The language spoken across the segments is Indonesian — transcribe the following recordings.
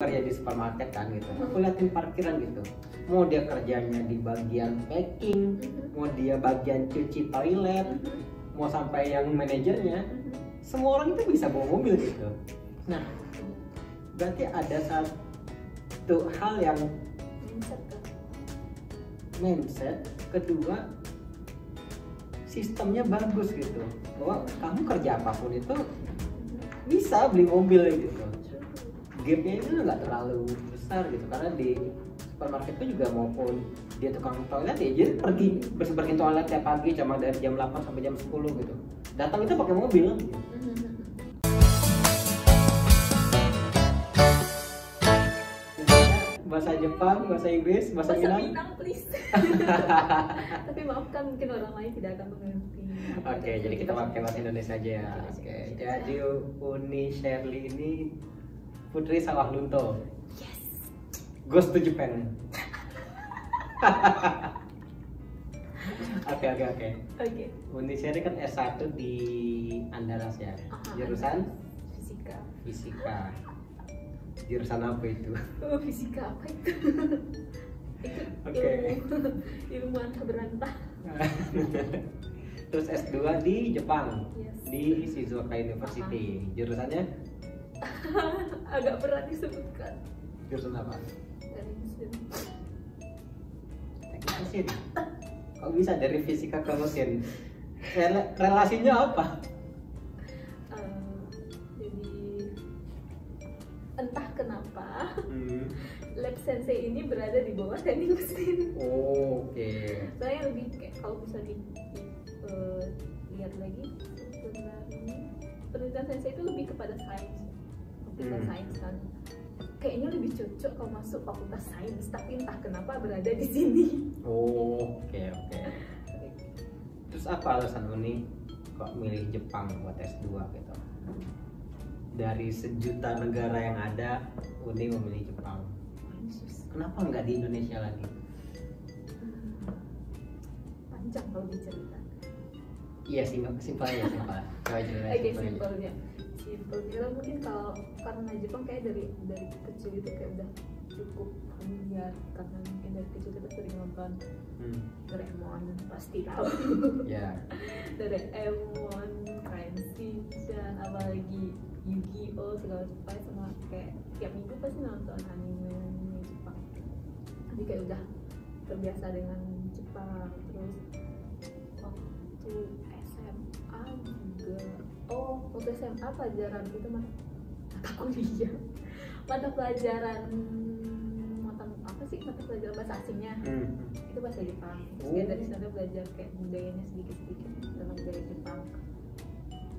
kerja di supermarket kan gitu, aku liatin parkiran gitu, mau dia kerjanya di bagian packing, mau dia bagian cuci toilet, mau sampai yang manajernya, semua orang itu bisa bawa mobil gitu. Nah, berarti ada satu hal yang mindset, kedua sistemnya bagus gitu, bahwa kamu kerja apapun itu bisa beli mobil gitu. Gapnya itu nggak terlalu besar gitu, karena di supermarket itu juga maupun dia tukang toilet ya, jadi pergi bersih-bersihin toilet tiap pagi cuma dari jam 8 sampai jam 10 gitu, datang itu pakai mobil gitu. Bahasa Jepang, bahasa Inggris, bahasa Minang please. Tapi maafkan mungkin orang lain tidak akan mengerti. Oke, jadi kita pakai bahasa Indonesia aja ya. Oke, jadi Uni Sherly ini Putri Sawah Lunto. Yes. Goes to Japan. Oke. Uni Sherly kan S1 di Andalas ya. Jurusan Fisika. Jurusan apa itu? Fisika apa itu? Oke. Ilmuwan berantah. Terus S2 di Jepang. Yes. Di Shizuoka University. Jurusannya? Agak berat disebutkan. Jurusan apa? Dari mesin. Teknik mesin. Kok bisa dari fisika ke mesin? Relasinya apa? Jadi entah kenapa lab sensei ini berada di bawah teknik mesin. Oke. Saya lebih kayak kalau bisa lihat lagi sebenarnya penelitian sensei itu lebih kepada sains. Fakultas sains kan kayaknya lebih cocok kalau masuk fakultas sains, tapi entah kenapa berada di sini. Oke. Terus apa alasan Uni kok milih Jepang buat S2 gitu? Dari sejuta negara yang ada, Uni memilih Jepang. Kenapa nggak di Indonesia lagi? Panjang kalau diceritakan. Iya, simpel aja. Coba jelasin. Oke, simpelnya. Karena mungkin karena Jepang kayak dari kecil itu kayak udah cukup familiar, karena mungkin dari kecil kita sering nonton Doraemon, pasti tahu. Ya. Doraemon, Shinchan, apalagi Yu-Gi-Oh segala macam, sama kayak tiap minggu pasti nonton anime Jepang. Jadi kayak udah terbiasa dengan Jepang. Terus waktu SMA juga. Waktu SMA pelajaran itu mata kuliah, mata pelajaran bahasa asingnya itu bahasa Jepang. Terus kayak dari sana belajar kayak budayanya sedikit-sedikit tentang budaya Jepang.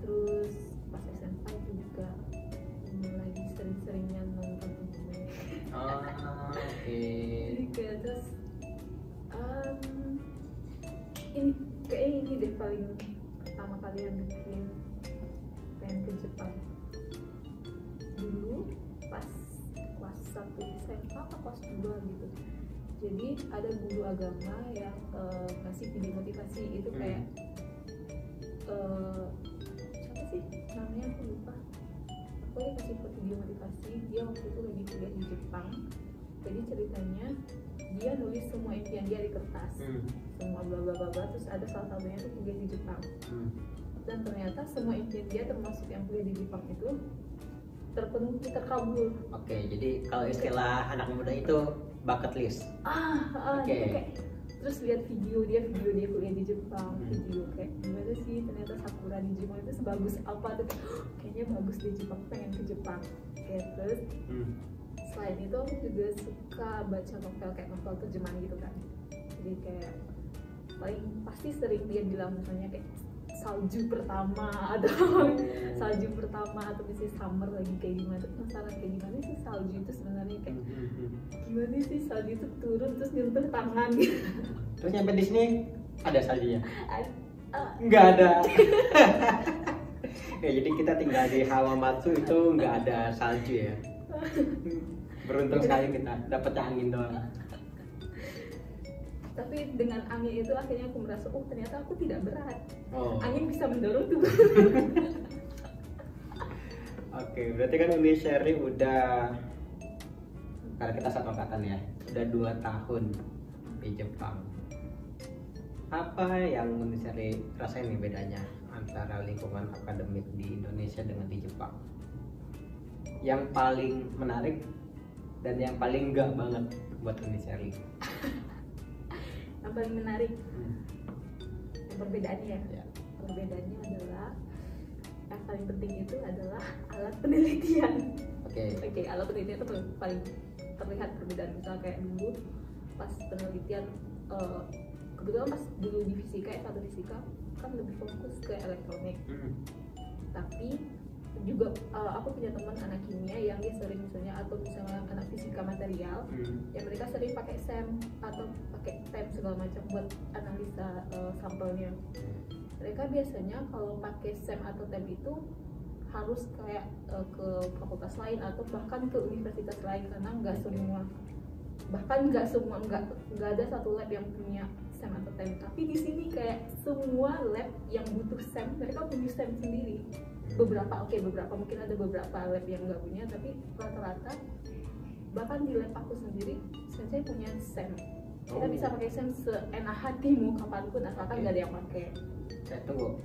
Terus pas SMA juga lagi sering-seringnya nonton anime. Jadi kayak terus ini deh paling pertama kali yang bikin pengen ke Jepang dulu pas kelas 1 SMA atau kelas 2 gitu. Jadi ada guru agama yang ngasih video motivasi itu kayak siapa sih namanya aku lupa. Aku kasih video motivasi, dia waktu itu lagi kuliah di Jepang. Jadi ceritanya dia nulis semua impian dia di kertas, semua bla bla bla, terus ada salah satunya tuh kuliah di Jepang. Dan ternyata semua impian dia termasuk yang kuliah di Jepang itu terpenuhi, terkabul. Oke, jadi kalau istilah anak muda itu bucket list. Oke. Terus lihat video dia kuliah di Jepang, video kayak gimana sih ternyata sakura di Jepang itu sebagus apa tuh, kayaknya bagus di Jepang, pengen ke Jepang. Terus selain itu aku juga suka baca novel, kayak novel terjemahan gitu kan. Jadi kayak paling pasti sering dia bilang misalnya kayak salju pertama atau misalnya summer lagi kayak gimana, penasaran kayak gimana sih salju itu sebenarnya, kayak gimana sih salju itu turun terus nyentuh tangan gitu. Terus nyampe di sini ada saljunya? Nggak ada. Ya, jadi kita tinggal di Hawamatsu itu nggak ada salju ya. Beruntung sekali kita dapetnya angin doang. Tapi dengan angin itu akhirnya aku merasa ternyata aku tidak berat. Angin bisa mendorong tubuh. Oke, berarti kan Uni Sherly udah karena kita satu angkatan ya, udah 2 tahun di Jepang. Apa yang Uniseri rasain nih bedanya antara lingkungan akademik di Indonesia dengan di Jepang? Yang paling menarik dan yang paling enggak banget buat Uniseri? Yang paling menarik, yang perbedaannya Ya. Perbedaannya adalah yang paling penting itu adalah alat penelitian. Oke, alat penelitian itu paling terlihat perbedaan. Misalnya kayak dulu pas penelitian, kebetulan pas dulu di fisika, S1 fisika kan lebih fokus ke elektronik. Tapi juga aku punya teman anak kimia yang dia sering misalnya, atau misalnya anak fisika material yang mereka sering pakai SEM atau pakai TEM segala macam buat analisa sampelnya. Mereka biasanya kalau pakai SEM atau TEM itu harus kayak ke fakultas lain atau bahkan ke universitas lain, karena nggak ada satu lab yang punya SEM atau TEM. Tapi di sini kayak semua lab yang butuh SEM mereka punya SEM sendiri. Beberapa mungkin ada beberapa lab yang nggak punya, tapi rata-rata bahkan di lab aku sendiri saya punya SEM. Kita bisa pakai SEM seenak hatimu kapanpun asalkan nggak ada yang pakai. Tunggu,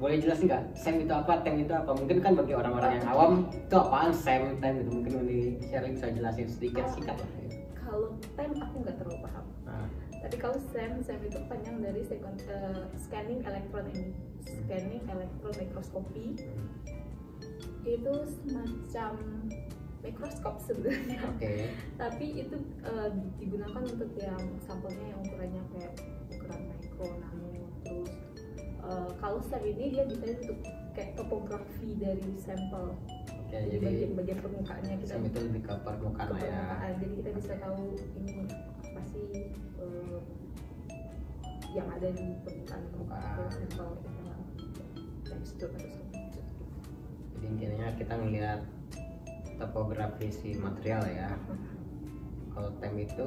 boleh jelasin nggak SEM itu apa, TEM itu apa? Mungkin kan bagi orang-orang yang awam itu apaan SEM, TEM gitu, mungkin Uniseri bisa jelasin sedikit singkat lah. Kalau TEM aku nggak terlalu paham. Tapi kalau SEM itu panjang dari scanning electron microscopy. Itu semacam mikroskop sebenarnya. Tapi itu digunakan untuk yang sampelnya yang ukurannya kayak ukuran mikro, nano. Terus kalau SEM ini dia bisa untuk kayak topografi dari sampel. Jadi bagian-bagian permukaannya kita SEM itu lebih ke permukaan ya. Jadi kita bisa tahu ini apa sih yang ada di permukaan sampel, tekstur atau semacam. Jadi intinya kita ngelihat topografi si material ya. Kalau TEM itu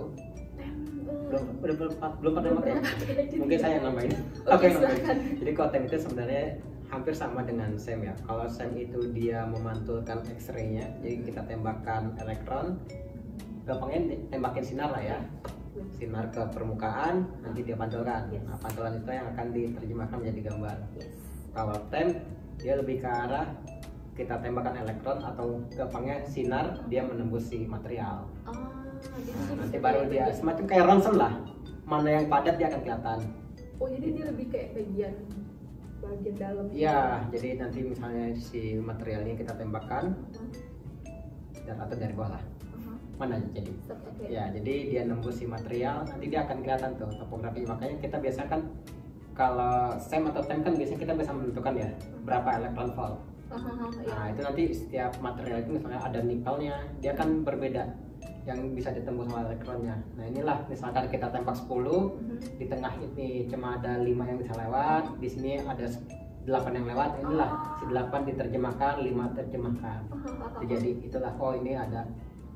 belum pernah pakai. Mungkin saya yang nambahin. Oke. Jadi kalau TEM itu sebenarnya hampir sama dengan SEM ya. Kalau SEM itu dia memantulkan X-ray-nya, jadi kita tembakkan elektron, gampangnya tembakin sinar lah ya, sinar ke permukaan, nanti dia pantulkan. Nah, pantulan itu yang akan diterjemahkan menjadi gambar. Kalau TEM dia lebih ke arah kita tembakkan elektron atau gampangnya sinar dia menembus si material. Nanti baru dia semacam kayak ronsen lah, mana yang padat dia akan kelihatan. Oh, jadi dia lebih kayak bagian dalam. Iya, jadi nanti misalnya si materialnya kita tembakkan atau dari bawah lah, mana jadi. Ya, jadi dia nembus si material, nanti dia akan kelihatan tuh topografi. Makanya kita biasa kan kalau SEM atau TEM kan biasanya kita bisa menentukan ya berapa elektron volt. Nah, itu nanti setiap material itu misalnya ada nikelnya, dia kan berbeda yang bisa ditembus sama elektronnya. Nah, inilah misalkan kita tembak 10, di tengah ini cuma ada 5 yang bisa lewat, di sini ada 8 yang lewat. Inilah si 8 diterjemahkan, 5 terjemahkan. Jadi itulah, oh ini ada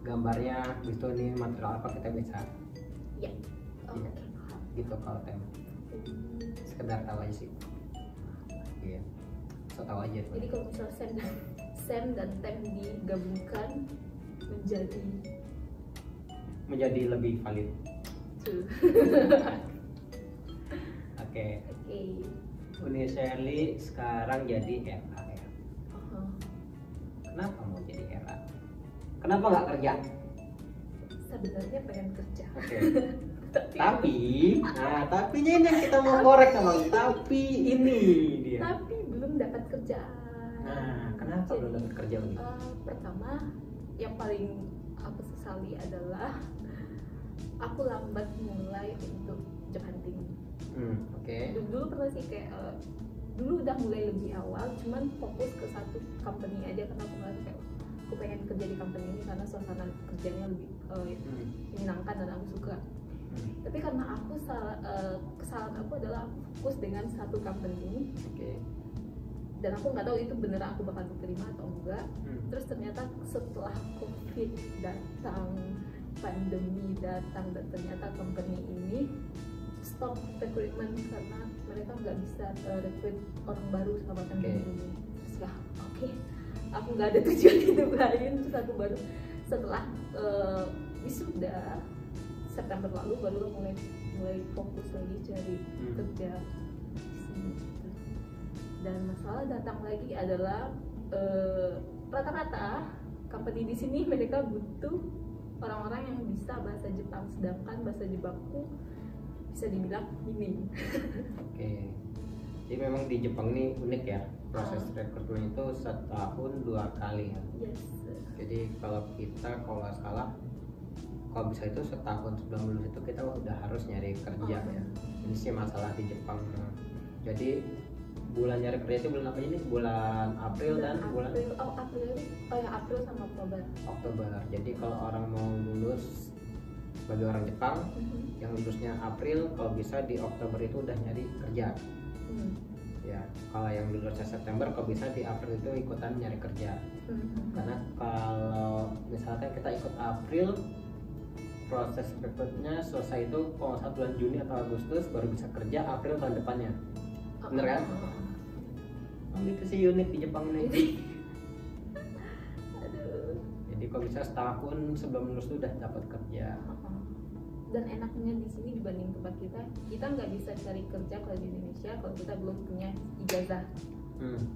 gambarnya, itu ini material apa kita bisa. Iya. Gitu kalau TEM. Sekedar tahu aja sih. Iya. So tahu aja. Jadi kalau misalnya SEM dan TEM digabungkan menjadi lebih valid. Oke. Uniseri sekarang jadi RA ya. Kenapa mau jadi RA? Kenapa nggak kerja? Sebenarnya pengen kerja. Tapinya ini yang kita mau korek emang. Tapi ini dia. Tapi belum dapat kerjaan. Nah, kenapa belum dapat kerja begitu? Pertama, yang paling aku sesali adalah aku lambat mulai untuk job hunting. Dulu pernah sih kayak dulu udah mulai lebih awal, cuman fokus ke satu company aja karena aku ngerasa kayak aku pengen kerja di company ini karena suasana kerjanya lebih menyenangkan dan aku suka. Tapi karena aku kesalahan aku adalah aku fokus dengan satu company. Dan aku nggak tahu itu bener aku bakal diterima atau enggak. Terus ternyata setelah COVID datang, pandemi datang, dan ternyata company ini stop recruitment karena mereka nggak bisa rekrut orang baru selama pandemi ini. Terus ya aku nggak ada tujuan hidup lain. Terus aku baru setelah wisuda September lalu baru mulai fokus lagi cari kerja di sini. Dan masalah datang lagi adalah rata-rata company di sini mereka butuh orang-orang yang bisa bahasa Jepang, sedangkan bahasa Jepangku bisa dibilang minim. Oke. Jadi memang di Jepang ini unik ya, proses rekrutmen itu setahun 2 kali ya. Yes. Jadi kalau nggak salah, kalau bisa itu setahun sebelum lulus itu kita udah harus nyari kerja ya. Ini sih masalah di Jepang. Jadi bulan nyari kerja itu bulan apa ini? Bulan April dan bulan April sama Oktober. Jadi kalau orang mau lulus bagi orang Jepang yang lulusnya April, kalau bisa di Oktober itu udah nyari kerja. Ya, kalau yang lulusnya September, kalau bisa di April itu ikutan nyari kerja. Karena kalau misalkan kita ikut April, proses rekrutnya selesai itu kalau nggak salah bulan Juni atau Agustus baru bisa kerja April tahun depannya. Bener kan? Itu sih unik di Jepang ini. Aduh. Jadi kalau bisa setahun sebelum lulus itu udah dapat kerja. Dan enaknya di sini dibanding tempat kita nggak bisa cari kerja kalau di Indonesia kalau kita belum punya ijazah.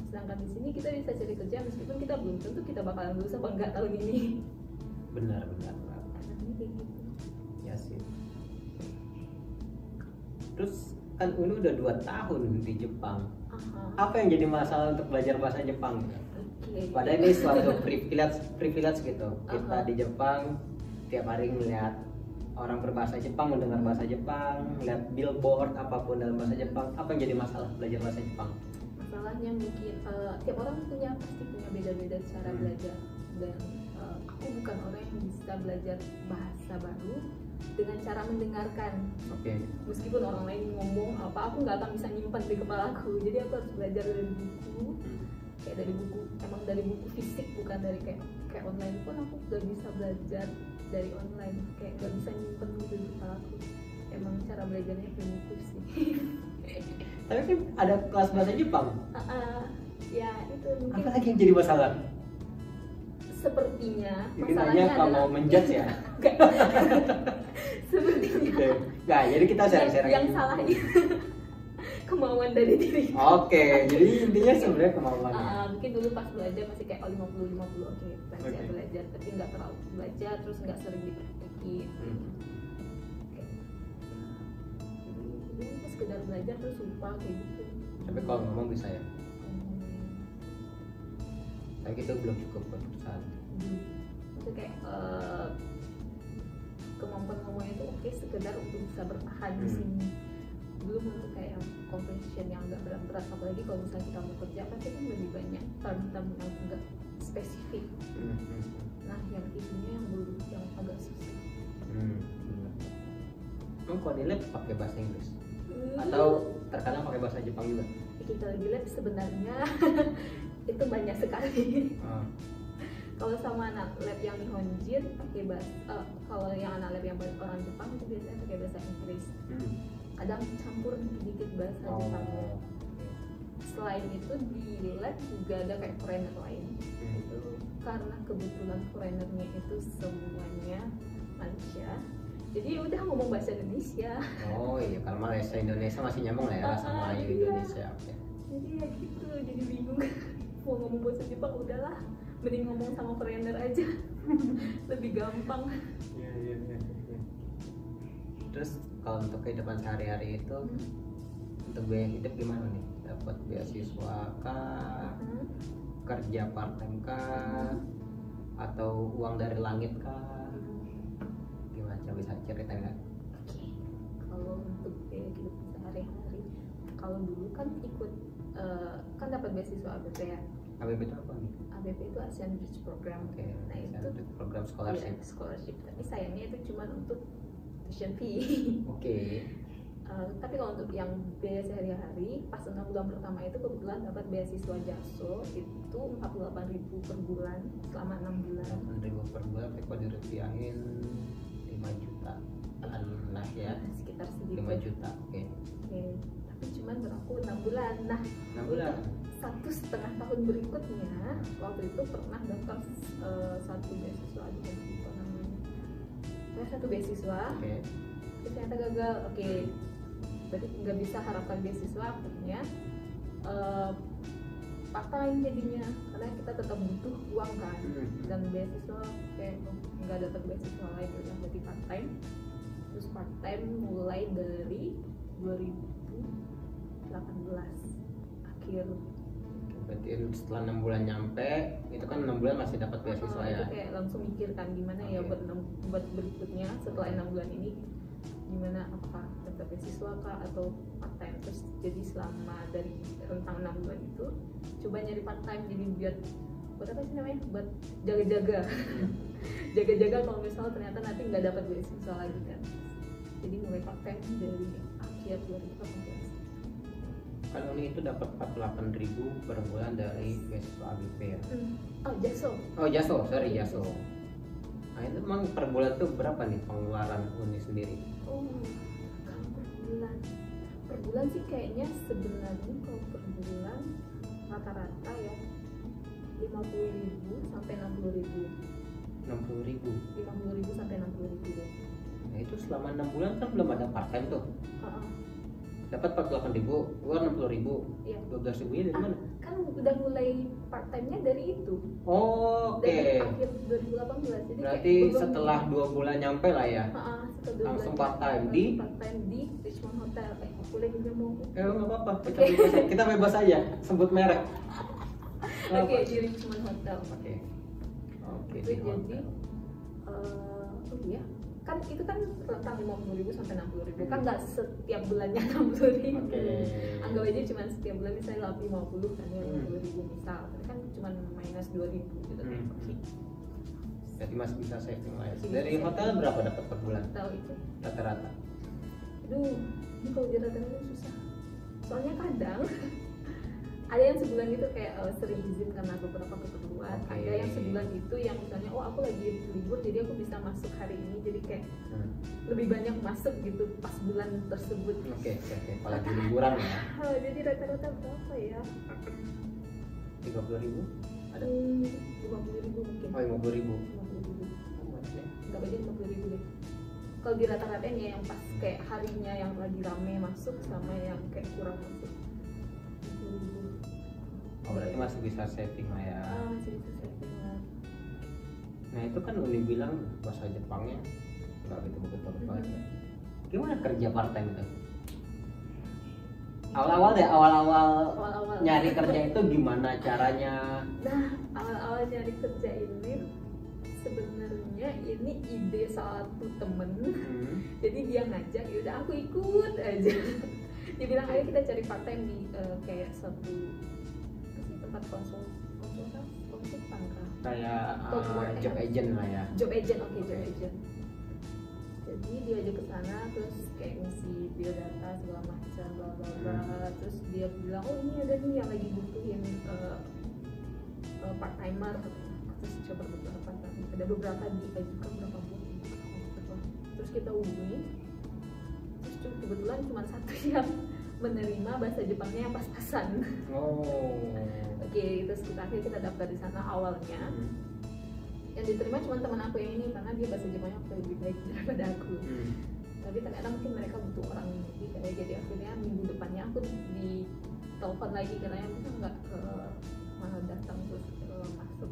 Sedangkan di sini kita bisa cari kerja meskipun kita belum tentu kita bakalan lulus apa enggak tahun ini. Benar. Enaknya kayak gitu. Ya sih. Terus kan Unu udah 2 tahun di Jepang. Apa yang jadi masalah untuk belajar bahasa Jepang? Padahal ini suatu privilege gitu. Kita di Jepang tiap hari ngeliat orang berbahasa Jepang, mendengar bahasa Jepang, lihat billboard apapun dalam bahasa Jepang. Apa yang jadi masalah belajar bahasa Jepang? Masalahnya mungkin tiap orang pasti punya beda-beda cara belajar, dan aku bukan orang yang bisa belajar bahasa baru dengan cara mendengarkan. Meskipun orang lain ngomong apa, aku nggak akan bisa nyimpan di kepala aku. Jadi aku harus belajar dari buku, kayak dari buku fisik, bukan dari kayak online pun aku nggak bisa belajar dari online, kayak nggak bisa nyimpen gitu di kepala aku. Emang cara belajarnya primitif sih. Tapi kan ada kelas bahasa Jepang. Ya itu mungkin. Apa lagi yang jadi masalah? Sepertinya masalahnya kalau menjudge ya. Sepertinya. Nggak, jadi kita share-share yang salah itu kemauan dari diri. Oke, jadi intinya sebenarnya kemauan. Mungkin dulu pas belajar masih kayak 50-50 belajar, tapi nggak terlalu belajar, terus nggak sering dipraktekin. Jadi sekedar belajar terus lupa kayak gitu. Tapi kalau ngomong bisa ya? Tapi itu belum cukup buat perusahaan. Itu kayak kemampuan ngomongnya itu oke sekedar untuk bisa bertahan di sini. Belum untuk kayak conversation yang agak berat-berat, apalagi kalau misalnya kita mau kerja pasti kan lebih banyak term-term yang agak spesifik. Nah yang itunya yang agak susah. Kalau di lab pakai bahasa Inggris atau terkadang pakai bahasa Jepang juga? Kita di lab sebenarnya itu banyak sekali. Kalau sama anak lab yang Nihonjin pakai bahasa, kalau yang anak lab yang orang Jepang itu biasanya pakai bahasa Inggris. Kadang campur dikit bahasa Jepang. Selain itu di lab juga ada kayak foreigner lain. Itu karena kebetulan foreignernya itu semuanya Malaysia. Jadi udah ngomong bahasa Indonesia. Oh iya, kalau Malaysia Indonesia masih nyambung lah ya sama Indonesia. Jadi ya gitu, jadi bingung. Mau ngomong bahasa Jepang udahlah, mending ngomong sama foreigner aja. Lebih gampang. Iya. Terus kalau untuk kehidupan sehari-hari itu untuk biaya hidup gimana nih? Dapat beasiswa kah? Kerja part time kah? Atau uang dari langit kah? Gimana, bisa ceritain nggak? Kalau untuk biaya hidup sehari-hari, kalau dulu kan ikut kan dapat beasiswa ABP ya. ABP itu apa nih? ABP itu Asian Bridge Program. Nah itu program scholarship. Iya, scholarship. Tapi sayangnya itu cuma untuk tuition fee. Tapi kalau untuk yang biaya sehari-hari, pas 6 bulan pertama itu kebetulan dapat beasiswa JASO itu 48.000 per bulan selama 6 bulan. 48.000 per bulan, tapi kalau dirupiahin 5 juta lah ya. Sekitar segitu. 5 juta, oke. Tapi cuma berlaku 6 bulan. Nah, 6 bulan. 1,5 tahun berikutnya waktu itu pernah daftar satu beasiswa apa namanya ada satu beasiswa, Oke. terus ternyata gagal. Oke, berarti nggak bisa harapkan beasiswa, akhirnya part time jadinya, karena kita tetap butuh uang kan, dan beasiswa kayak nggak dapat beasiswa lain, udah berarti part time. Terus part time mulai dari 2018 akhir. Berarti setelah 6 bulan nyampe, itu kan 6 bulan masih dapat beasiswa ya. Itu kayak langsung mikir kan gimana ya Oke. buat berikutnya setelah 6 bulan ini, gimana, apakah dapat beasiswa kah atau part time. Terus jadi selama dari rentang 6 bulan itu coba nyari part time, jadi buat apa sih namanya, buat jaga-jaga jaga-jaga kalau misalnya ternyata nanti nggak dapat beasiswa lagi kan. Jadi mulai part time dari akhir 2018. Kan Uni itu dapat 48.000 per bulan dari beasiswa ABP ya. Oh, Jaso. Oh Jaso, sorry Jaso. Nah itu emang per bulan tuh berapa nih pengeluaran Uni sendiri? Oh, kalau per bulan sih kayaknya sebenarnya kalau per bulan rata-rata ya 50.000 sampai 60.000. 60.000. 50.000 sampai 60.000 deh. Nah itu selama 6 bulan kan belum ada part time tuh. Dapat 48.000, keluar 60.000. Iya. 12.000 nya dari mana? Kan udah mulai part time-nya dari itu. Oh, oke. Dari akhir 2018. Jadi Berarti kayak belum- setelah 2 bulan nyampe lah ya. setelah 2 langsung bulan part time langsung di? part time di Richmond Hotel. Boleh juga mau. Nggak apa-apa, kita Oke. bebas, kita bebas aja, sebut merek. Nggak Oke, apa. di Richmond Hotel. Oke. Oke, Itu di jadi hotel. oh iya, kan itu kan rentang 50.000 sampai 60.000, kan nggak setiap bulannya 60.000. Oke. Anggap aja cuma setiap bulan misalnya 50 kan ya, 50.000 misal, tapi kan cuma minus 2.000 gitu kan. Oke. Jadi masih bisa saving lah ya. Masih Dari bisa hotel berapa dapat per bulan? Tahu itu. Rata-rata. Aduh, ini kalau di rata-rata susah. Soalnya kadang ada yang sebulan itu kayak sering izin karena beberapa keperluan. Oke. Ada yang sebulan itu yang misalnya, oh aku lagi libur jadi aku bisa masuk hari ini, jadi kayak lebih banyak masuk gitu pas bulan tersebut. Oke. Kalau lagi liburan ya. Jadi rata-rata berapa ya? 30.000 ada. 50.000 mungkin. Oh, 50.000. 50.000. Oh, ada ya. Nggak banyak 50.000 deh. Kalau di rata-ratanya yang pas kayak harinya yang lagi rame masuk sama yang kayak kurang masuk. 50.000. Oh, berarti masih bisa saving lah ya. Masih bisa saving lah. Nah itu kan Uni bilang bahasa Jepangnya nggak gitu betul banget ya. Gimana kerja part time itu? Awal-awal Awal-awal. nyari kerja itu gimana caranya? Nah, awal-awal nyari kerja ini sebenarnya ini ide satu temen. Jadi dia ngajak, yaudah aku ikut aja. Dia bilang ayo kita cari part time di kayak satu tempat konsultan kah? Kayak Work job agent lah ya. Job agent, oke, job agent. Jadi dia ajak ke sana, terus kayak ngisi biodata segala macam, bla bla bla. Terus dia bilang, oh ini ada nih yang lagi butuhin part timer. Terus coba beberapa, ada beberapa diajukan berapa bulan. Terus kita hubungi, terus kebetulan cuma satu yang menerima bahasa Jepangnya yang pas-pasan. Oh. Oke, terus akhirnya kita daftar di sana awalnya. Yang diterima cuma teman aku yang ini karena dia bahasa Jepangnya lebih baik daripada aku. Tapi ternyata mungkin mereka butuh orang lebih kayak, jadi akhirnya minggu depannya aku ditelepon lagi katanya bisa nggak malah datang terus masuk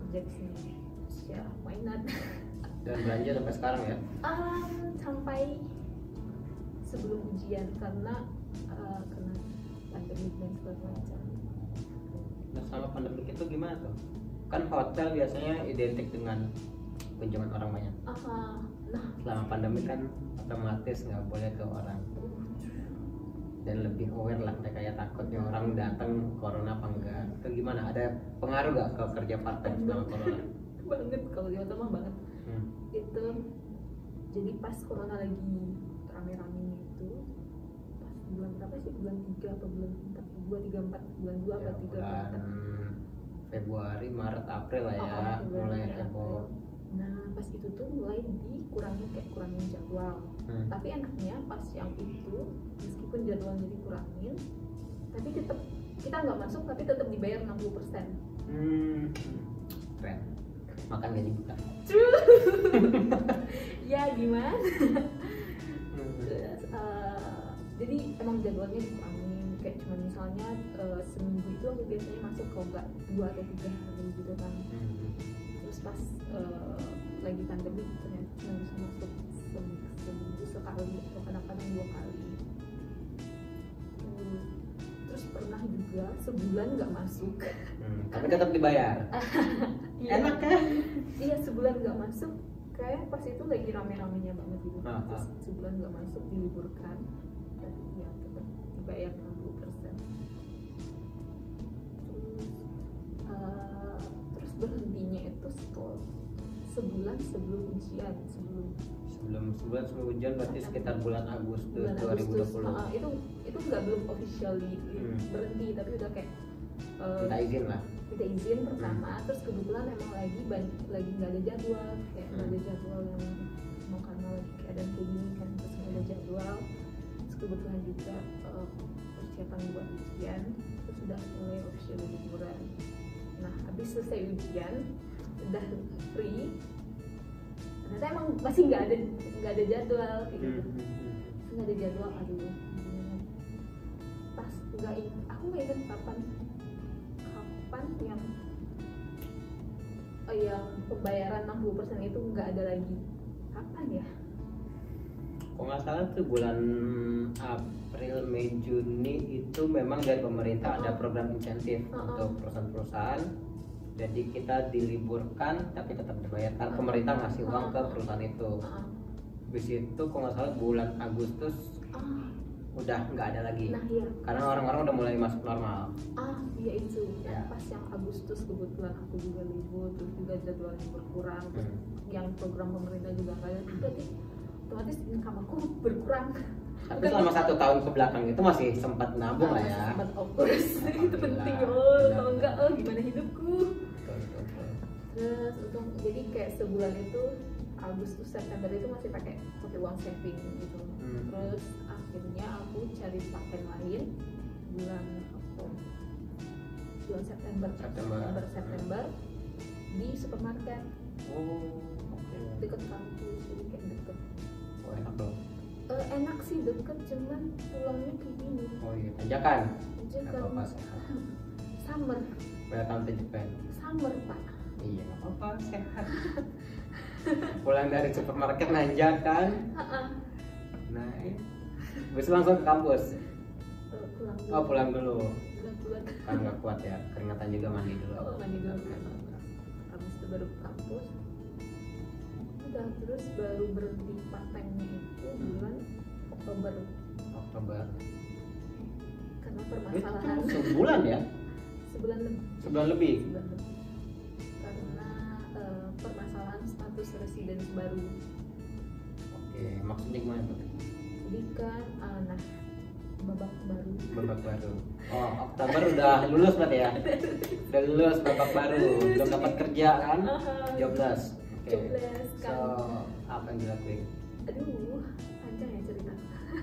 kerja di sini. Terus ya why not? Dan belanja sampai sekarang ya? Sampai sebelum ujian karena pandemi dan segala macam. Nah sama pandemi itu gimana tuh? Kan hotel biasanya identik dengan kunjungan orang banyak. Nah, Selama pandemi kan otomatis nggak boleh tuh orang, dan lebih aware lah mereka ya, takutnya orang datang corona apa enggak. Itu gimana? Ada pengaruh nggak ke kerja part time selama corona? banget kalau di hotel mah banget. Itu jadi pas corona lagi rame-rame itu pas bulan berapa sih, bulan 3 atau bulan 4, 2, 3, 4, bulan 2 atau 3 bulan Februari, Maret, April lah ya, mulai heboh. Nah pas itu tuh mulai kurangin jadwal. Tapi enaknya pas yang itu meskipun jadwalnya dikurangin, tapi tetap kita nggak masuk tapi tetap dibayar 60%. Keren. Makan gaji buta. gimana. Terus, jadi emang jadwalnya dikurangin, kayak cuma misalnya seminggu itu aku biasanya masuk kalau nggak 2 atau 3 hari gitu kan. Terus pas lagi pandemi ternyata cuma bisa masuk seminggu sekali atau kadang-kadang 2 kali. Terus pernah juga sebulan nggak masuk. Tapi tetap dibayar. Enak kan? Iya, sebulan nggak masuk. Kayak pas itu lagi rame-ramenya banget gitu. Terus sebulan nggak masuk, diliburkan. Dan ya tetap dibayar 60%. Terus berhentinya itu sebulan sebelum ujian, sebulan sebelum ujian berarti sekitar bulan Agustus 2020. Itu nggak belum officially berhenti, tapi udah kayak minta izin lah. Minta izin pertama, terus kebetulan emang lagi nggak ada jadwal, kayak nggak ada jadwal yang mau karena lagi keadaan kayak gini kan, terus nggak ada jadwal. Terus kebetulan juga persiapan buat ujian, terus udah mulai officially liburan. Nah, habis selesai ujian udah free, ternyata emang masih nggak ada jadwal kayak gitu. Nggak ada jadwal, aduh. Pas aku nggak ingat kapan yang pembayaran 60% itu nggak ada lagi. Kapan ya? Kalau nggak salah tuh bulan April, Mei, Juni itu memang dari pemerintah ada program insentif untuk perusahaan-perusahaan. Jadi kita diliburkan tapi tetap dibayar karena pemerintah ngasih uang ke perusahaan itu. Habis itu kalau nggak salah bulan Agustus udah nggak ada lagi. Nah, iya. Karena orang-orang udah mulai masuk normal. Iya itu. Ya. Pas yang Agustus kebetulan aku juga libur, terus juga jadwalnya berkurang. Terus yang program pemerintah juga nggak ada. Berarti otomatis income aku berkurang. Tapi selama 1 tahun ke belakang itu masih sempat nabung lah ya. Sempat, of course. Itu penting. Kalau enggak, gimana hidupku? Betul. Terus jadi kayak sebulan itu Agustus September itu masih pakai uang saving gitu. Terus akhirnya aku cari part-time lain bulan September di supermarket. Oke. Deket kampus, jadi kayak deket. Enak dong. Enak sih, deket, cuman pulangnya kayak gini. Iya, tanjakan. Tanjakan. Summer. Welcome to Japan. Summer, Pak. Iya, nggak apa-apa, sehat. Pulang dari supermarket nanjakan. Nah, bisa langsung ke kampus. Pulang dulu. Kan nggak kuat ya, keringatan juga, mandi dulu. Mandi dulu kan. Habis itu baru ke kampus. Udah, terus baru berhenti part-time-nya itu bulan Oktober. Karena permasalahan. Sebulan ya? Sebulan lebih. Karena permasalahan status residence baru. Oke, maksudnya gimana tuh? Jadi kan, babak baru. Oh, Oktober udah lulus berarti ya? Udah lulus, babak baru, belum dapat kerja kan? Jobless. Jobless kan. So, apa yang dilakuin? Aduh, panjang ya cerita.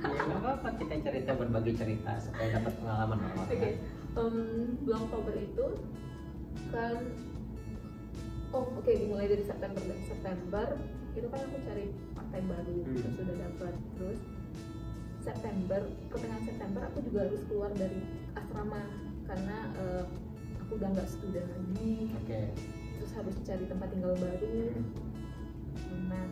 Ya nggak apa-apa, kita cerita, berbagi cerita supaya dapat pengalaman orang. Oke. Bulan Oktober itu kan, dimulai dari September itu kan aku cari part-time baru, terus sudah dapat. Terus pertengahan September aku juga harus keluar dari asrama karena aku udah nggak student lagi. Terus harus cari tempat tinggal baru. Nah,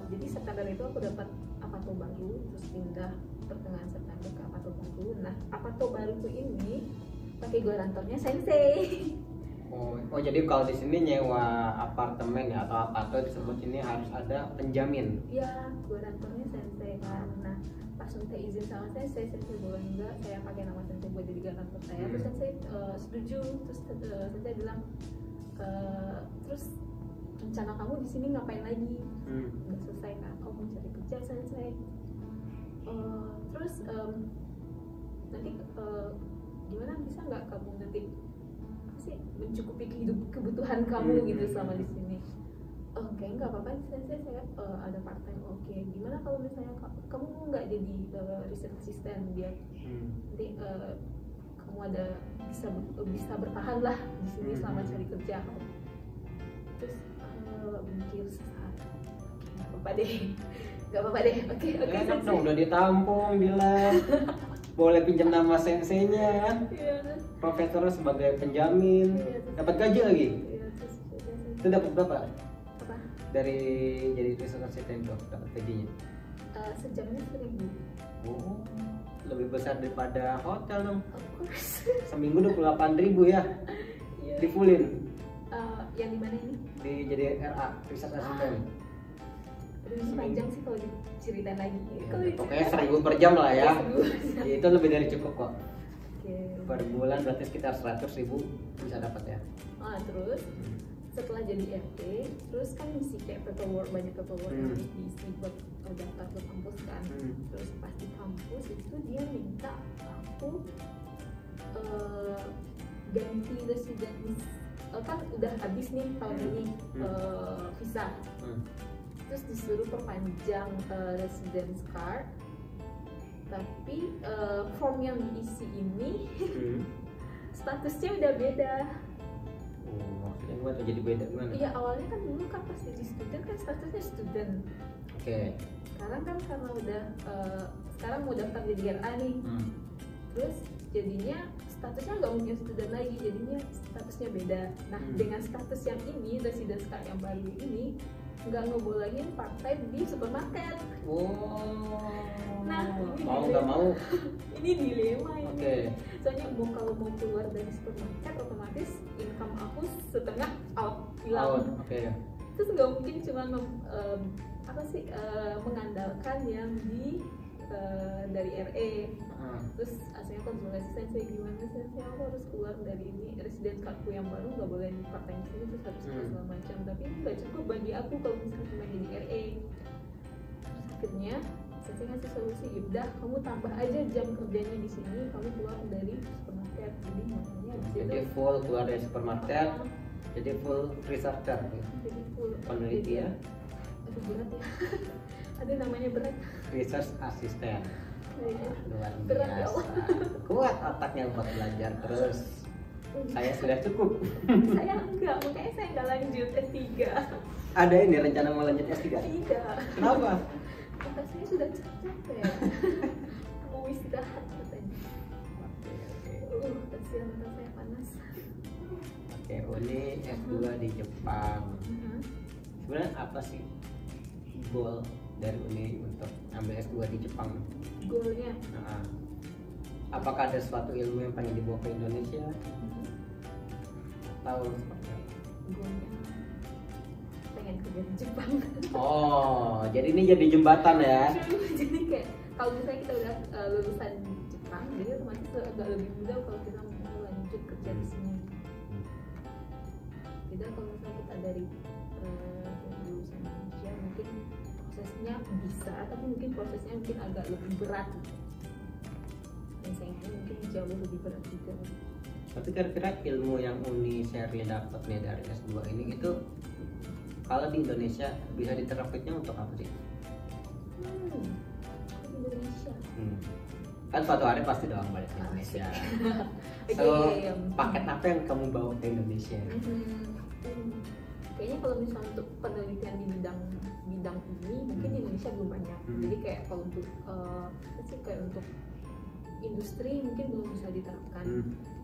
jadi September itu aku dapat Apato baru, terus pindah pertengahan September ke Apato baru. Nah, Apato baruku ini pakai garantornya Sensei. Oh, jadi kalau di sini nyewa apartemen ya atau Apato disebut ini harus ada penjamin. Iya, garantornya Sensei kan. Nah, pas minta izin sama Sensei boleh enggak saya pakai nama Sensei buat jadi garantor saya. Terus Sensei setuju. Terus Sensei bilang, terus rencana kamu di sini ngapain lagi? Udah selesai kan? Oh, mau cari kerja Sensei. Terus nanti gimana, bisa nggak kamu nanti mencukupi kebutuhan kamu gitu selama di sini? Oke, nggak apa-apa Sensei, saya ada part time. Oke, gimana kalau misalnya kamu nggak jadi research assistant biar nanti kamu ada bisa bertahan lah di sini selama cari kerja. Terus mikir sesaat, apa-apa deh. Gak apa-apa deh. Oke, Enak sensei. dong, udah ditampung, bilang boleh pinjam nama senseinya, Iya, terus profesornya sebagai penjamin, Iya, terus- dapat gaji lagi. iya, terus udah sensei. Itu dapat berapa Apa? dari jadi research assistant itu dapat gajinya? Sejamnya 1.000. Oh, lebih besar daripada hotel dong. Of course. Seminggu 28.000 ya, Iya. di fullin, Yang di mana ini? di jadi RA research assistant. Aduh, ini panjang sih kalau diceritain lagi. Kalau Pokoknya diceritain 1.000 per jam lah ya. Seribu per jam. Ya, itu lebih dari cukup kok. Oke. Per bulan berarti sekitar 100.000 bisa dapat ya. Terus setelah jadi RT, terus kan isi kayak paperwork, banyak paperwork yang harus diisi buat daftar ke kampus kan. Terus pas di kampus itu dia minta aku ganti residence, kan udah habis nih tahun ini visa. Terus disuruh perpanjang residence card, tapi form yang diisi ini statusnya udah beda. Oh, maksudnya gimana tuh jadi beda gimana? Iya, awalnya kan dulu kan pas jadi student kan statusnya student. Oke. Sekarang kan karena udah sekarang mau daftar jadi RA nih, terus jadinya statusnya nggak mungkin student lagi, jadinya statusnya beda. Nah, dengan status yang ini, residence card yang baru ini nggak ngebolehin part time di supermarket. Oh. Nah, ini mau dilema. nggak mau? Ini dilema ini. Oke. Soalnya kalau mau keluar dari supermarket otomatis income aku setengah out Out. hilang. Oke. Terus nggak mungkin cuma mengandalkan yang di dari RE. Terus asalnya konsultasi sensei, gimana sensei, aku harus keluar dari ini resident cardku yang baru, nggak boleh di part time sini, terus harus segala macam, tapi ini nggak cukup bagi aku kalau misalnya cuma jadi RE. Terus akhirnya sensei ngasih solusi, udah kamu tambah aja jam kerjanya di sini, kamu keluar dari supermarket. Jadi makanya di situ Jadi full keluar dari supermarket, jadi full researcher, jadi full peneliti ya, aduh berat ya. Ada namanya berat. research assistant. Luar Berat ya biasa. Kuat otaknya buat belajar terus. Saya sudah cukup. Saya enggak, makanya saya nggak lanjut S3. Ada ini rencana mau lanjut S3? Tidak. Kenapa? Mata saya sudah capek. Mau istirahat katanya. Kasihan mata saya panas. Oke, Uni S2 di Jepang. Sebenarnya apa sih goal dari Uni untuk ambil S2 di Jepang? Goalnya Apakah ada suatu ilmu yang pengen dibawa ke Indonesia? Atau seperti apa? goalnya pengen kerja di Jepang. Oh, jadi ini jadi jembatan ya? Jadi kayak kalau misalnya kita udah lulusan Jepang, jadi otomatis agak lebih mudah kalau kita mau lanjut kerja di sini. Tidak kalau misalnya kita dari lulusan Indonesia, mungkin prosesnya bisa, tapi mungkin prosesnya mungkin agak lebih berat. Dan sayangnya mungkin jauh lebih berat juga. Tapi kira-kira ilmu yang Uni Sherly dapat nih dari S2 ini itu kalau di Indonesia bisa diterapkannya untuk apa sih? Di Indonesia. Kan suatu hari pasti doang balik ke Indonesia. Oke, So, paket apa yang kamu bawa ke Indonesia? Kayaknya kalau misalnya untuk penelitian di bidang ini mungkin di Indonesia belum banyak. Jadi kayak kalau untuk kayak untuk industri mungkin belum bisa diterapkan.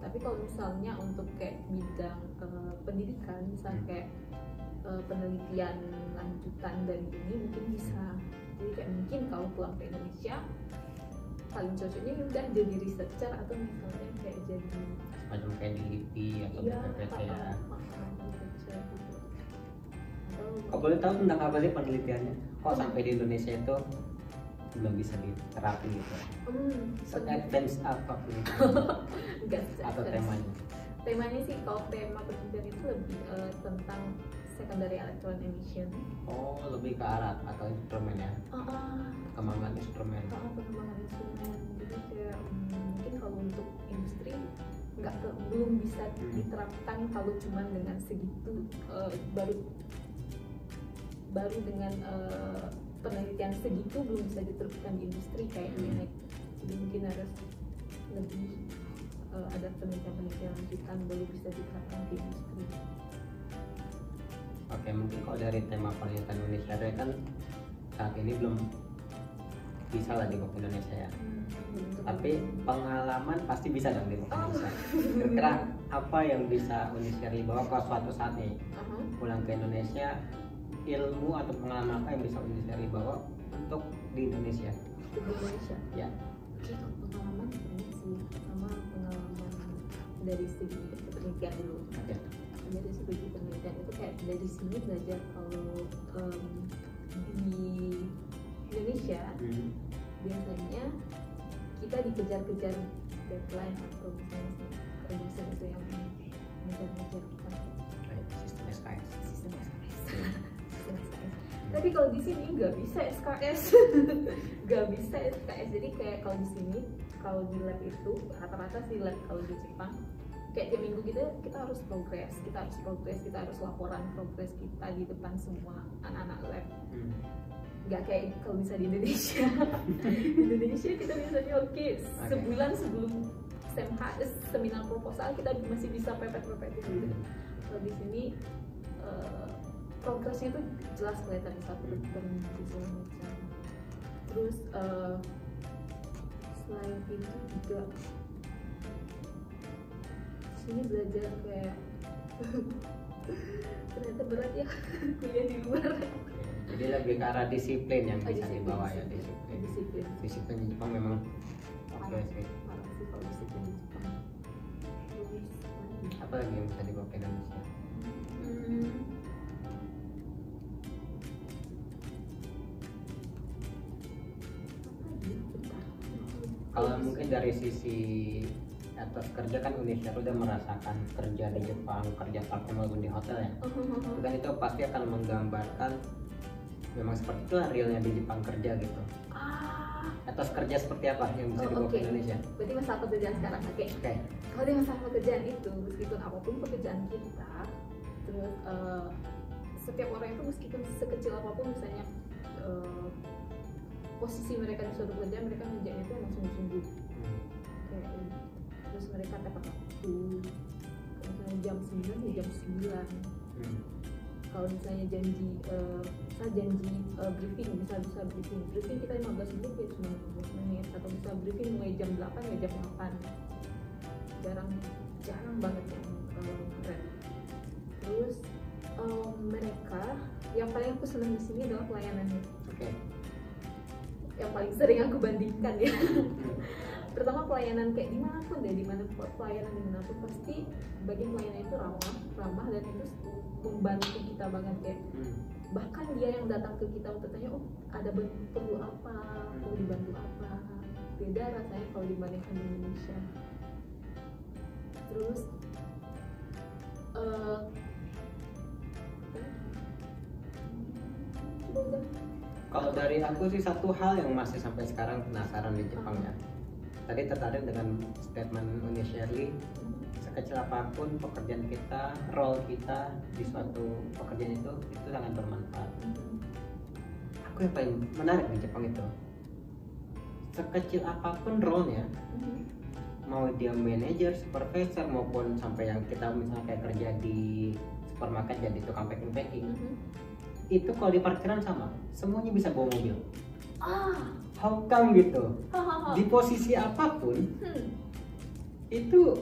Tapi kalau misalnya untuk kayak bidang pendidikan, misalnya kayak penelitian lanjutan dari ini mungkin bisa. Jadi kayak mungkin kalau pulang ke Indonesia paling cocoknya udah jadi researcher atau misalnya kayak jadi Macam kayak di LIPI atau BPPT ya. researcher gitu. Kau boleh tahu tentang apa sih penelitiannya? Kok sampai di Indonesia itu belum bisa diterapin gitu? Se-advance apa Enggak, atau temanya? Temanya sih kalau tema penelitian itu lebih tentang secondary electron emission. Oh, lebih ke alat atau instrumen ya? Perkembangan instrumen. Pengembangan instrumen. Jadi kayak mungkin kalau untuk industri belum bisa diterapkan kalau cuma dengan segitu, baru dengan penelitian segitu belum bisa diterapkan di industri kayaknya. Jadi mungkin harus lebih ada penelitian lanjutan baru bisa diterapkan di industri. Oke, mungkin kalau dari tema penelitian Indonesia kan saat ini belum bisa lah dibawa ke Indonesia ya. Tapi pengalaman pasti bisa dong dibawa ke Indonesia. Kira-kira apa yang bisa Uni Shirley bawa kalau suatu saat nih pulang ke Indonesia, ilmu atau pengalaman apa yang bisa Uni Shirley bawa untuk di Indonesia? Di Indonesia Ya. Pengalaman banyak sih, sama pengalaman dari segi penelitian dulu. Oke. Dari segi penelitian itu kayak dari sini belajar kalau di Indonesia biasanya kita dikejar-kejar deadline atau misalnya dosen itu yang mengejar-ngejar kita. Sistem SKS. Sistem SKS. Tapi kalau di sini nggak bisa SKS, nggak bisa SKS. Jadi kayak kalau di sini, kalau di lab itu rata-rata sih lab kalau di Jepang kayak tiap minggu kita harus progres, kita harus laporan progres kita di depan semua anak-anak lab. Nggak kayak kalau bisa di Indonesia. Di Indonesia kita biasanya sebulan sebelum seminar proposal kita masih bisa pepet-pepet gitu. Kalau di sini progresnya itu jelas kelihatan di satu depan segala macam. Terus selain itu juga sini belajar kayak ternyata berat ya kuliah di luar. Jadi lebih ke arah disiplin yang bisa dibawa ya, disiplin di Jepang memang oke sih. Parah sih kalau disiplin di Jepang. Terus Apa lagi yang bisa dibawa ke Indonesia? Kalau mungkin dari sisi atas kerja kan Uni Shirley udah merasakan kerja di Jepang, kerja part-time maupun di hotel ya. Kan itu pasti akan menggambarkan memang seperti itulah realnya di Jepang kerja gitu. Atas kerja seperti apa yang bisa dibawa ke Indonesia? Berarti masalah pekerjaan sekarang, oke. Kalau di masalah pekerjaan itu, meskipun apapun pekerjaan kita, terus setiap orang itu meskipun sekecil apapun misalnya posisi mereka di suatu kerjaan, mereka kerjanya itu emang sungguh-sungguh. Terus mereka tepat waktu. Misalnya jam 9 ya jam 9. Kalau misalnya janji briefing, bisa briefing kita 15 menit ya cuma 15 menit, atau bisa briefing mulai jam 8 ya jam 8. Jarang banget yang keren. Terus mereka yang paling aku senang di sini adalah pelayanannya. Yang paling sering aku bandingkan ya. Pertama pelayanan kayak dimanapun deh, pelayanan dimanapun pasti bagian pelayanan itu ramah dan itu membantu kita banget kayak bahkan dia yang datang ke kita untuk tanya ada perlu apa, perlu dibantu apa, beda rasanya kalau dibandingkan di Indonesia. Terus kalau dari aku sih satu hal yang masih sampai sekarang penasaran di Jepang ya. Tadi tertarik dengan statement Uni Shirley, sekecil apapun pekerjaan kita, role kita di suatu pekerjaan itu sangat bermanfaat. Aku yang paling menarik di Jepang itu, sekecil apapun role-nya, mau dia manajer, supervisor maupun sampai yang kita misalnya kayak kerja di supermarket jadi tukang packing, itu kalau di parkiran sama, semuanya bisa bawa mobil. How come gitu? Di posisi apapun itu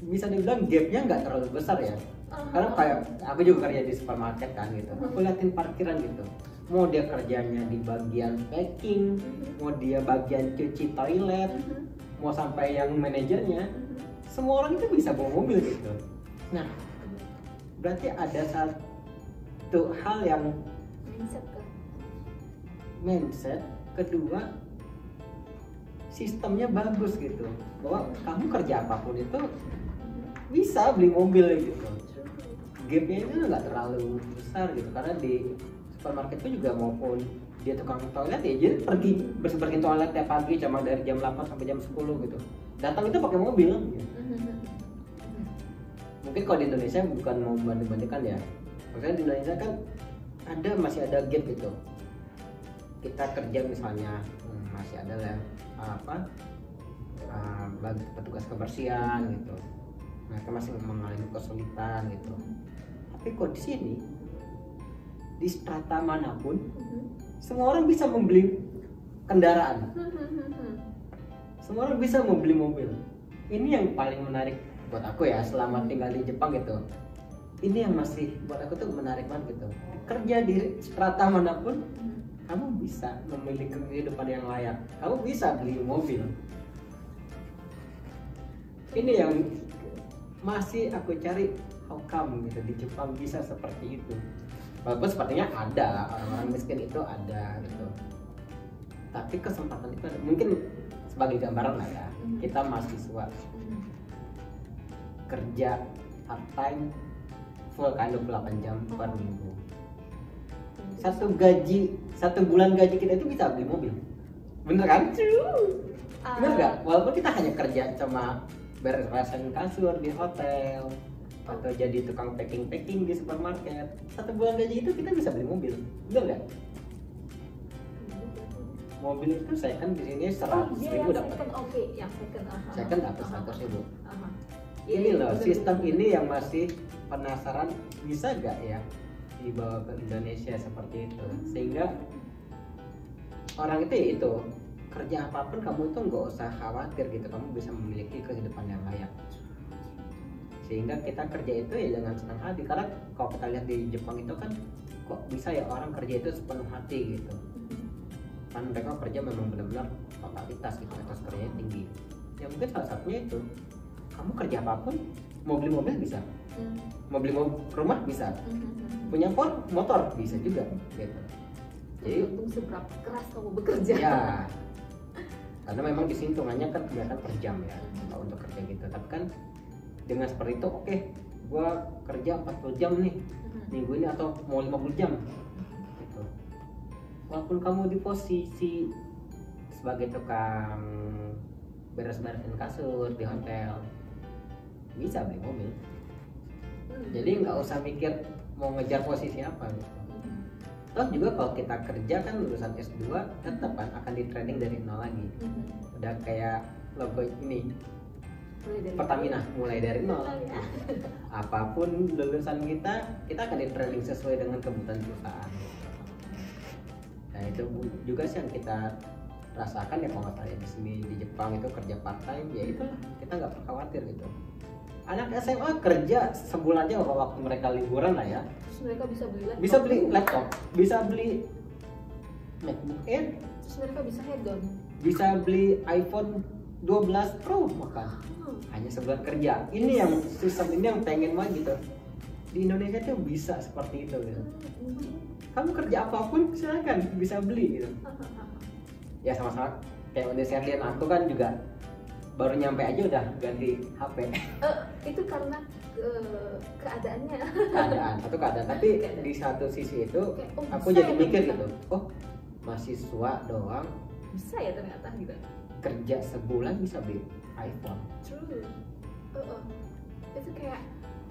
bisa dibilang gapnya nggak terlalu besar ya. Karena kayak aku juga kerja di supermarket kan gitu. Aku liatin parkiran gitu. Mau dia kerjanya di bagian packing, mau dia bagian cuci toilet, mau sampai yang manajernya, semua orang itu bisa bawa mobil gitu. Nah, berarti ada satu hal yang mindset. Kedua, sistemnya bagus gitu, bahwa kamu kerja apapun itu bisa beli mobil gitu. Gapnya itu nggak terlalu besar gitu, karena di supermarket itu juga maupun dia tukang toilet ya, jadi pergi bersih-bersihin toilet tiap pagi cuma dari jam 8 sampai jam 10 gitu. Datang itu pakai mobil. Gitu. Mungkin kalau di Indonesia bukan mau banding-bandingkan ya, maksudnya di Indonesia kan masih ada gap gitu. Kita kerja misalnya masih ada lah petugas kebersihan gitu, mereka masih mengalami kesulitan gitu. Tapi kok di sini di strata manapun semua orang bisa membeli kendaraan, semua orang bisa membeli mobil. Ini yang paling menarik buat aku ya selama tinggal di Jepang gitu. Ini yang masih buat aku tuh menarik banget gitu. Kerja di strata manapun, kamu bisa memiliki kehidupan yang layak. Kamu bisa beli mobil. Ini yang masih aku cari, how come gitu di Jepang bisa seperti itu. Walaupun sepertinya ada orang-orang miskin itu ada gitu. Tapi kesempatan itu ada. Mungkin sebagai gambaran lah ya, kita mahasiswa kerja part time full kan 28 jam per minggu. Satu bulan gaji kita itu bisa beli mobil. Bener kan? Bener nggak? Walaupun kita hanya kerja cuma beres-beresin kasur di hotel atau jadi tukang packing di supermarket, satu bulan gaji itu kita bisa beli mobil. Bener nggak? Mobil itu saya kan di sini 100.000 dapat. Oke, yang second. Saya kan dapat 100.000. Iya, Ini loh bener, sistem bener. ini yang masih penasaran, bisa gak ya dibawa ke Indonesia seperti itu, sehingga orang itu ya itu kerja apapun kamu tuh nggak usah khawatir gitu, kamu bisa memiliki kehidupan yang layak. Sehingga kita kerja itu ya dengan senang hati, karena kalau kita lihat di Jepang itu kan kok bisa ya orang kerja itu sepenuh hati gitu, kan mereka kerja memang benar-benar totalitas gitu, atas kerjanya tinggi. Ya mungkin salah satunya itu, kamu kerja apapun, mau beli mobil bisa, mau beli rumah bisa, punya motor bisa juga gitu. Jadi Tergantung seberapa keras kamu bekerja. ya, karena memang di sini hitungannya kan kelihatan per jam ya kalau untuk kerja gitu. Tapi kan dengan seperti itu, oke, gua kerja 40 jam nih minggu ini atau mau 50 jam gitu. Walaupun kamu di posisi sebagai tukang beres-beresin kasur di hotel, bisa beli mobil. Jadi nggak usah mikir mau ngejar posisi apa gitu. Toh juga kalau kita kerja kan lulusan S2 tetap kan akan di training dari nol lagi. Udah kayak logo ini Pertamina, mulai dari nol. Apapun lulusan kita akan di training sesuai dengan kebutuhan perusahaan. Nah itu juga sih yang kita rasakan ya kalau saya di sini di Jepang itu kerja part time, ya itulah kita nggak perlu khawatir gitu. Anak SMA kerja sebulan aja waktu mereka liburan lah ya. Terus mereka bisa beli laptop. Bisa beli laptop, bisa beli MacBook Air, Terus mereka bisa head-on. bisa beli iPhone 12 Pro makan. Hanya sebulan kerja. Ini yang sistem ini yang pengen banget gitu. Di Indonesia tuh bisa seperti itu gitu. Kamu kerja apapun silakan bisa beli gitu. Ya sama-sama kayak Uni Serlian, aku kan juga baru nyampe aja udah ganti HP. Itu karena keadaannya. Satu keadaan, tapi di satu sisi itu aku jadi mikir gitu, oh mahasiswa doang Bisa ya ternyata gitu. kerja sebulan bisa beli iPhone. True. Itu kayak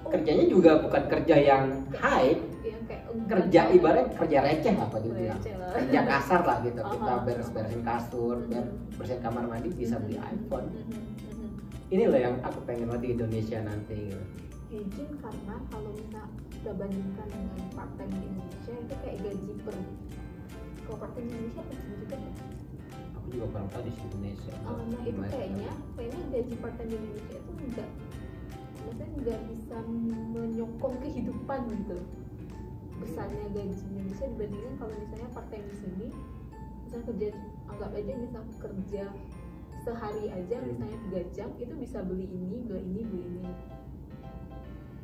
Kerjanya juga bukan kerja yang high, yang kayak kerja ibarat kerja receh lah apa dibilang, Receh lah. kerja kasar lah gitu. Kita Aha. beres-beresin kasur, bersihin kamar mandi bisa beli iPhone. Ini loh yang aku pengen banget di Indonesia nanti gitu. Mungkin karena kalau kita bandingkan dengan part time di Indonesia itu kayak gaji per, kalau part time di Indonesia per juta ya? Aku juga kurang tahu di Indonesia. Nah itu Gimana kayaknya gaji part time di Indonesia itu maksudnya nggak bisa menyokong kehidupan gitu. Besarnya gaji Indonesia dibandingkan kalau misalnya part time di sini, misalnya kerja, anggap aja misal kerja sehari aja misalnya 3 jam itu bisa beli ini, beli ini.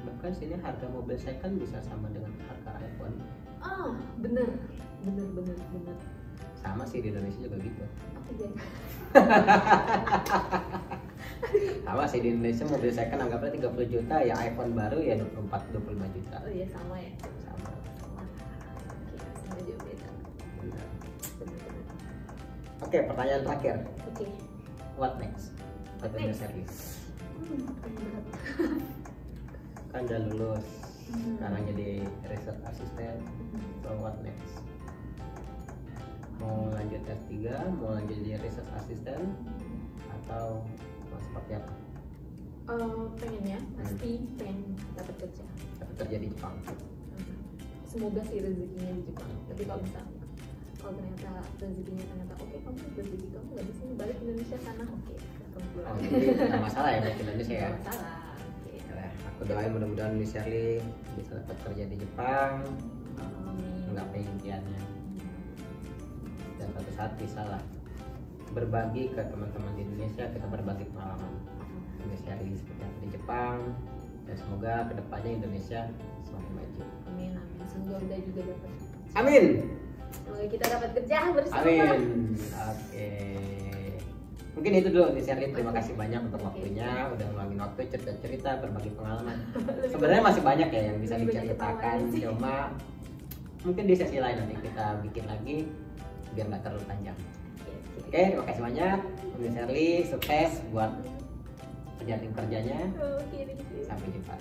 Bahkan sini harga mobil second bisa sama dengan harga iPhone. Bener. Sama sih di Indonesia juga gitu. Apa ya? Sama sih di Indonesia mobil second anggapnya 30 juta, ya iPhone baru ya 24-25 juta. Oh iya sama ya. Sama. Oke, sama aja beda. Benar. Bener. Oke, pertanyaan terakhir. Oke. What next? What Next. service? Berat. Kan udah lulus, sekarang jadi research assistant. So what next? Mau lanjut S3, mau lanjut jadi research assistant, atau mau seperti apa? Pengennya pasti pengen dapat kerja. Dapat kerja di Jepang. Semoga sih rezekinya di Jepang. Tapi kalau misalnya kalau ternyata rezekinya ternyata oke, kamu rezeki kamu nggak di sini, balik ke Indonesia sana, oke kamu pulang. Oh, jadi nggak masalah ya balik ke Indonesia ya. Nggak masalah. Oke. Ya, aku doain mudah-mudahan Miss Shirley bisa dapat kerja di Jepang, Amin. nggak pengen impiannya, dan suatu saat bisa lah berbagi ke teman-teman di Indonesia, kita berbagi pengalaman Miss Shirley seperti apa di Jepang, dan semoga kedepannya Indonesia semakin maju. Amin, amin. Semoga udah juga dapat. Amin. Semoga kita dapat kerja bersama. Amin. Oke. Mungkin itu dulu Miss Shirley. Terima kasih banyak untuk waktunya, udah ngeluangin waktu cerita-cerita, berbagi pengalaman. Sebenarnya masih banyak ya yang bisa Lebih banyak diceritakan, pengalaman sih. cuma mungkin di sesi lain nanti kita bikin lagi biar nggak terlalu panjang. Oke, terima kasih banyak Miss Shirley. Sukses buat kerjaan kerjanya. Oke, thank you. Sampai jumpa.